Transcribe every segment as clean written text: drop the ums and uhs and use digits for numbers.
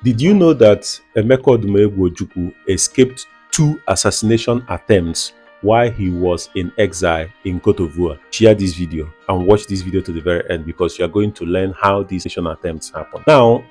Did you know that Emeka Ojukwu escaped 2 assassination attempts while he was in exile in Cote d'Ivoire? Share this video and watch this video to the very end, because you are going to learn how these assassination attempts happen. Now,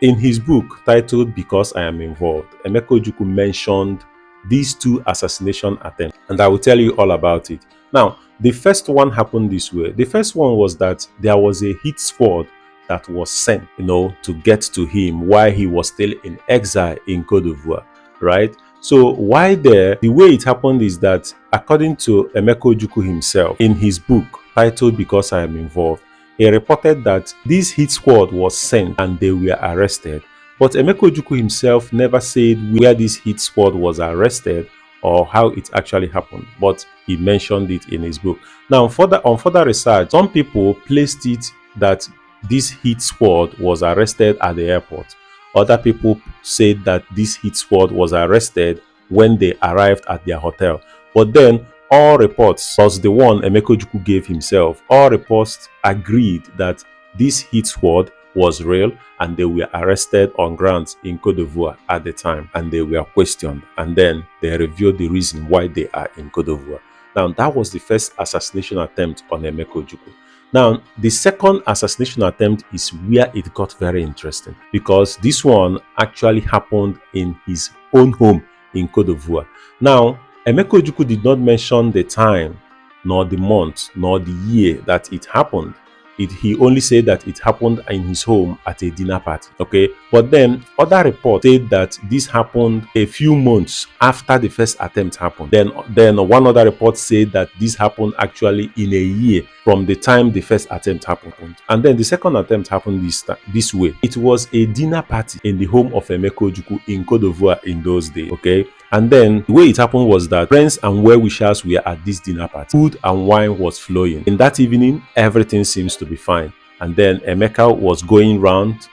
in his book titled Because I Am Involved, Emeka Ojukwu mentioned these 2 assassination attempts, and I will tell you all about it. Now, the first one happened this way. The first one was that there was a hit squad that was sent, to get to him while he was still in exile in Cote d'Ivoire, right? So while there, the way it happened is that, according to Emeka Ojukwu himself, in his book titled Because I Am Involved, he reported that this hit squad was sent and they were arrested. But Emeka Ojukwu himself never said where this hit squad was arrested or how it actually happened, but he mentioned it in his book. Now, on further research, some people placed it that this hit squad was arrested at the airport. Other people said that this hit squad was arrested when they arrived at their hotel. But then all reports, plus the one Emeka Ojukwu gave himself, all reports agreed that this hit squad was real and they were arrested on grounds in Cote d'Ivoire at the time, and they were questioned, and then they revealed the reason why they are in Cote d'Ivoire. Now, that was the first assassination attempt on Emeka Ojukwu. Now, the second assassination attempt is where it got very interesting, because this one actually happened in his own home in Cote d'Ivoire. Now, Emeka Ojukwu did not mention the time, nor the month, nor the year that it happened. He only said that it happened in his home at a dinner party. Okay, but then other reports said that this happened a few months after the first attempt happened. Then one other report said that this happened actually in a year from the time the first attempt happened. And then the second attempt happened this way. It was a dinner party in the home of Emeka Ojukwu in Cote d'Ivoire in those days. Okay, and then the way it happened was that friends and well-wishers were at this dinner party. Food and wine was flowing. In that evening, everything seems to be fine. And then Emeka was going around,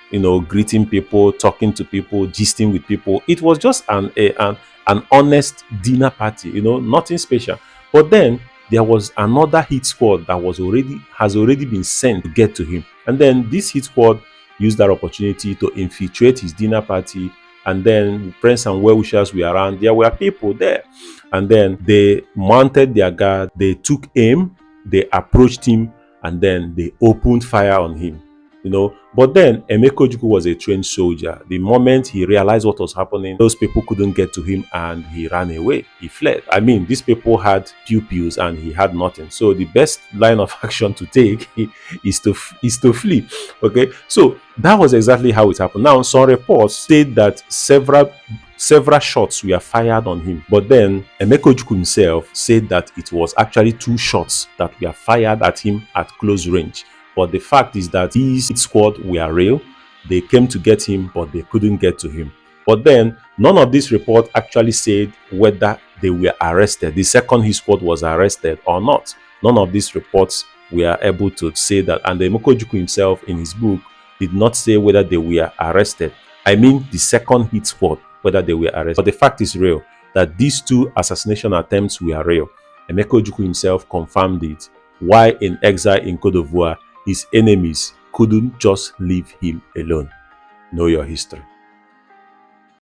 greeting people, talking to people, gisting with people. It was just an honest dinner party, nothing special. But then there was another hit squad that has already been sent to get to him. And then this hit squad used that opportunity to infiltrate his dinner party. And then friends and well-wishers were around. There were people there. And then they mounted their guard. They took aim. They approached him. And then they opened fire on him. But then Emeka Ojukwu was a trained soldier. The moment he realized what was happening, those people couldn't get to him and he ran away. He fled. I mean, these people had pew-pews and he had nothing. So the best line of action to take is to flee. Okay, so that was exactly how it happened. Now, some reports state that several shots were fired on him, but then Emeka Ojukwu himself said that it was actually 2 shots that were fired at him at close range. But the fact is that these hit squad were real. They came to get him, but they couldn't get to him. But then none of this report actually said whether they were arrested. The second hit squad was arrested or not. None of these reports were able to say that. And Emeka Ojukwu himself in his book did not say whether they were arrested. I mean, the second hit squad, whether they were arrested. But the fact is real, that these 2 assassination attempts were real. Emeka Ojukwu himself confirmed it. While in exile in Cote d'Ivoire, his enemies couldn't just leave him alone. Know your history.